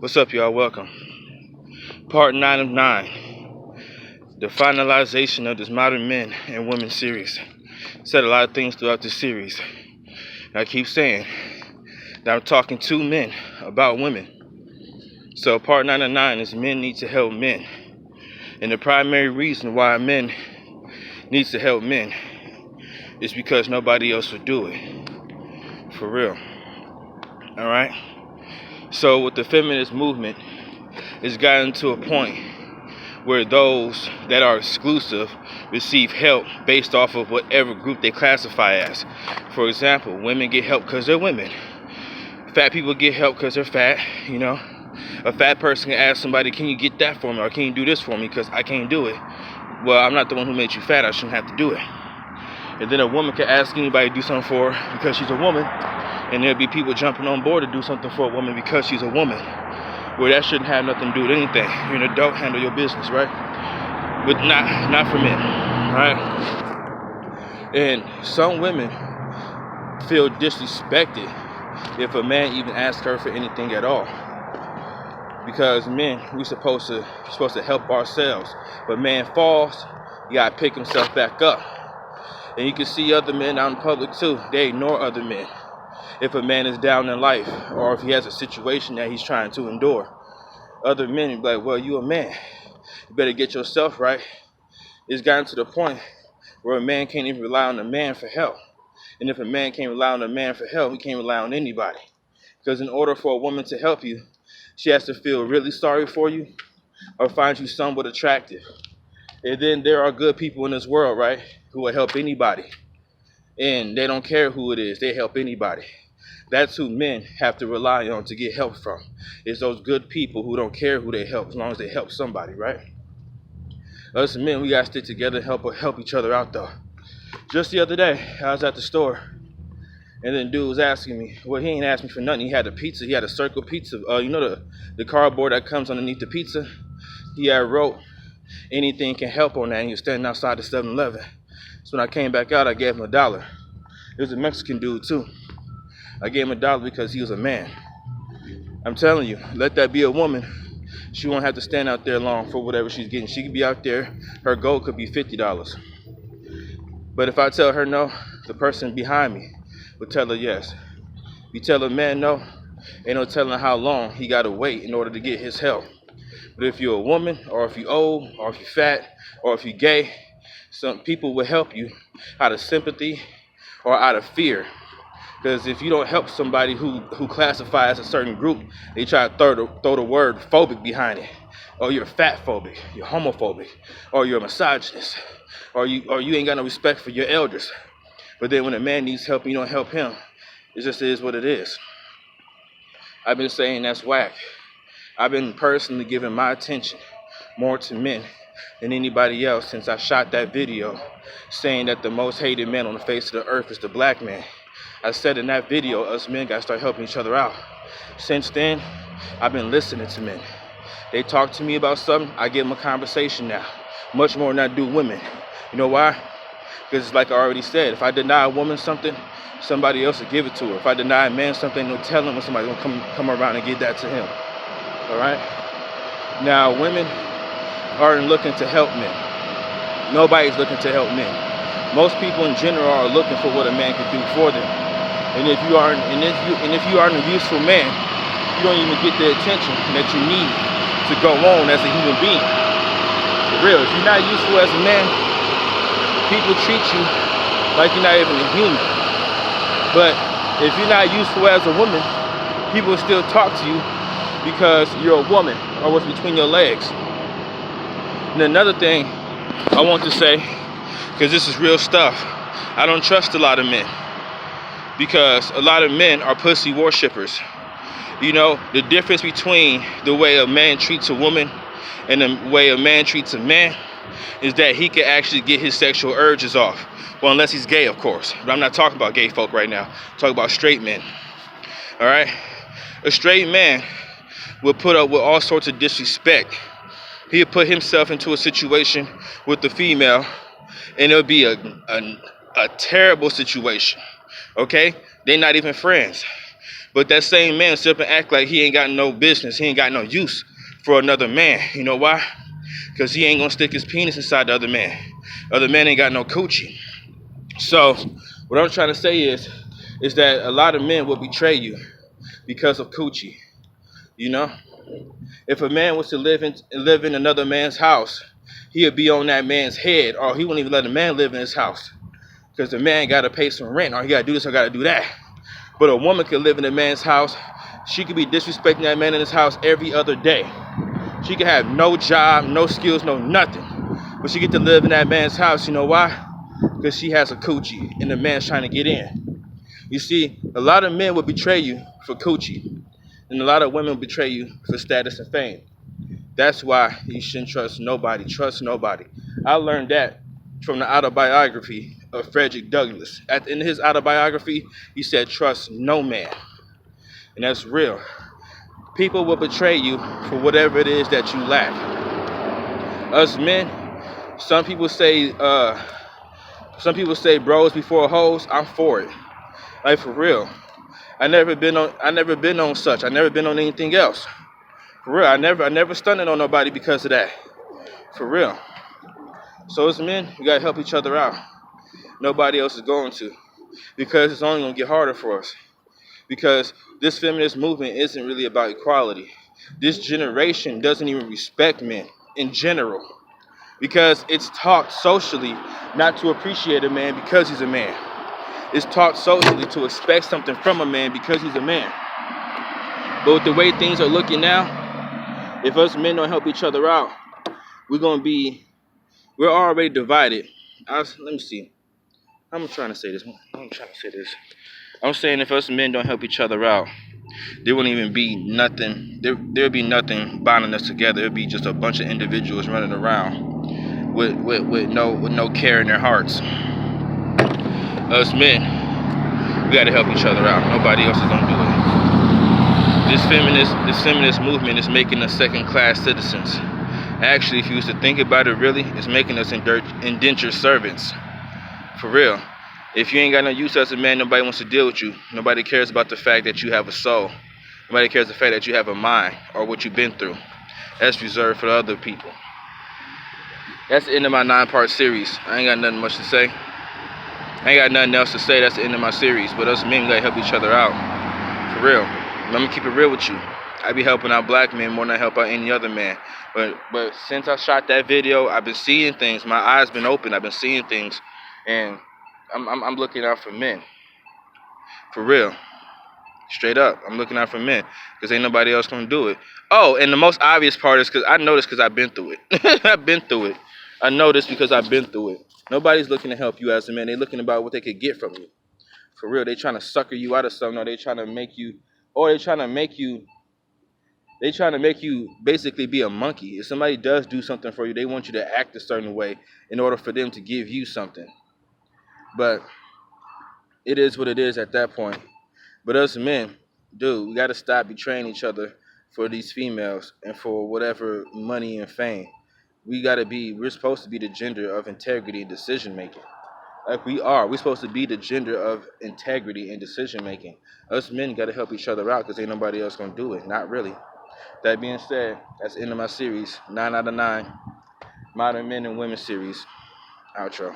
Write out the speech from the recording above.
What's up, y'all? Welcome. Part 9 of 9. The finalization of this Modern Men and Women series. Said a lot of things throughout this series. And I keep saying that I'm talking to men about women. So part 9 of 9 is men need to help men. And the primary reason why men needs to help men is because nobody else would do it. For real. Alright? So with the feminist movement, it's gotten to a point where those that are exclusive receive help based off of whatever group they classify as. For example, women get help because they're women. Fat people get help because they're fat, you know. A fat person can ask somebody, can you get that for me, or can you do this for me, because I can't do it. Well, I'm not the one who made you fat, I shouldn't have to do it. And then a woman can ask anybody to do something for her because she's a woman, and there'll be people jumping on board to do something for a woman because she's a woman. Well, that shouldn't have nothing to do with anything. You're an adult, handle your business, right? But not for men, right? And some women feel disrespected if a man even asks her for anything at all. Because men, we're supposed to help ourselves. But man falls, you gotta pick himself back up. And you can see other men out in public too. They ignore other men. If a man is down in life, or if he has a situation that he's trying to endure, other men will be like, well, you a man. You better get yourself right. It's gotten to the point where a man can't even rely on a man for help. And if a man can't rely on a man for help, he can't rely on anybody. Because in order for a woman to help you, she has to feel really sorry for you or find you somewhat attractive. And then there are good people in this world, right, who will help anybody. And they don't care who it is. They help anybody. That's who men have to rely on to get help from. It's those good people who don't care who they help as long as they help somebody, right? Us men, we got to stick together and help each other out, though. Just the other day, I was at the store, and then dude was asking me, well, he ain't asked me for nothing. He had a pizza. He had a circle pizza. You know the cardboard that comes underneath the pizza? He had wrote, anything can help on that, and he was standing outside the 7-Eleven. So when I came back out, I gave him $1. It was a Mexican dude, too. I gave him $1 because he was a man. I'm telling you, let that be a woman. She won't have to stand out there long for whatever she's getting. She could be out there, her goal could be $50. But if I tell her no, the person behind me will tell her yes. You tell a man no, ain't no telling how long he gotta wait in order to get his help. But if you're a woman, or if you're old, or if you're fat, or if you're gay, some people will help you out of sympathy or out of fear. Because if you don't help somebody who classifies a certain group, they try to throw the word phobic behind it. Or you're fat phobic, you're homophobic, or you're a misogynist, or you ain't got no respect for your elders. But then when a man needs help and you don't help him, it just is what it is. I've been saying that's whack. I've been personally giving my attention more to men than anybody else since I shot that video saying that the most hated man on the face of the earth is the black man. I said in that video, us men got to start helping each other out. Since then, I've been listening to men. They talk to me about something, I give them a conversation now. Much more than I do women. You know why? Because like I already said, if I deny a woman something, somebody else will give it to her. If I deny a man something, they'll tell him when somebody's going to come around and give that to him. All right? Now, women aren't looking to help men. Nobody's looking to help men. Most people in general are looking for what a man can do for them. And if you aren't a useful man, you don't even get the attention that you need to go on as a human being. For real, if you're not useful as a man, people treat you like you're not even a human. But if you're not useful as a woman, people will still talk to you because you're a woman or what's between your legs. And another thing I want to say, because this is real stuff, I don't trust a lot of men. Because a lot of men are pussy worshippers. You know, the difference between the way a man treats a woman and the way a man treats a man is that he can actually get his sexual urges off. Well, unless he's gay, of course. But I'm not talking about gay folk right now. I'm talking about straight men. All right? A straight man will put up with all sorts of disrespect. He'll put himself into a situation with the female, and it'll be a terrible situation. Okay? They're not even friends. But that same man sit up and act like he ain't got no business, he ain't got no use for another man. You know why? Because he ain't gonna stick his penis inside the other man. Other man ain't got no coochie. So what I'm trying to say is that a lot of men will betray you because of coochie. You know, if a man was to live in another man's house, he'd be on that man's head, or he wouldn't even let a man live in his house because the man got to pay some rent, or he got to do this, or got to do that. But a woman could live in a man's house. She could be disrespecting that man in his house every other day. She could have no job, no skills, no nothing, but she get to live in that man's house. You know why? Because she has a coochie, and the man's trying to get in. You see, a lot of men will betray you for coochie, and a lot of women will betray you for status and fame. That's why you shouldn't trust nobody. Trust nobody. I learned that from the autobiography of Frederick Douglass. At the end of his autobiography, he said, trust no man. And that's real. People will betray you for whatever it is that you lack. Us men, some people say bros before hoes. I'm for it. Like, for real. I never been on such. I never been on anything else. For real. I never stunted on nobody because of that. For real. So as men, we gotta help each other out. Nobody else is going to. Because it's only gonna get harder for us. Because this feminist movement isn't really about equality. This generation doesn't even respect men in general. Because it's taught socially not to appreciate a man because he's a man. It's taught socially to expect something from a man because he's a man. But with the way things are looking now, if us men don't help each other out, we're already divided. Let me see. I'm trying to say this. I'm saying if us men don't help each other out, there wouldn't even be nothing. There'd be nothing bonding us together. It'd be just a bunch of individuals running around with no care in their hearts. Us men, we gotta help each other out. Nobody else is gonna do it. This feminist movement is making us second-class citizens. Actually, if you was to think about it, really, it's making us indentured servants. For real. If you ain't got no use as a man, nobody wants to deal with you. Nobody cares about the fact that you have a soul. Nobody cares the fact that you have a mind or what you've been through. That's reserved for the other people. That's the end of my 9-part series. I ain't got nothing much to say. I ain't got nothing else to say. That's the end of my series. But us men, we gotta help each other out. For real. I'm gonna keep it real with you. I be helping out black men more than I help out any other man. But since I shot that video, I've been seeing things. My eyes been open. I've been seeing things. And I'm looking out for men. For real. Straight up. I'm looking out for men. Because ain't nobody else going to do it. Oh, and the most obvious part is because I know this because I've been through it. I've been through it. I know this because I've been through it. Nobody's looking to help you as a man. They're looking about what they could get from you. For real. They trying to sucker you out of something. Or they trying to make you basically be a monkey. If somebody does do something for you, they want you to act a certain way in order for them to give you something. But it is what it is at that point. But us men, dude, we got to stop betraying each other for these females and for whatever money and fame. We're supposed to be the gender of integrity and decision making. Like we are. We're supposed to be the gender of integrity and decision making. Us men got to help each other out because ain't nobody else going to do it. Not really. That being said, that's the end of my series. 9 out of 9. Modern Men and Women series. Outro.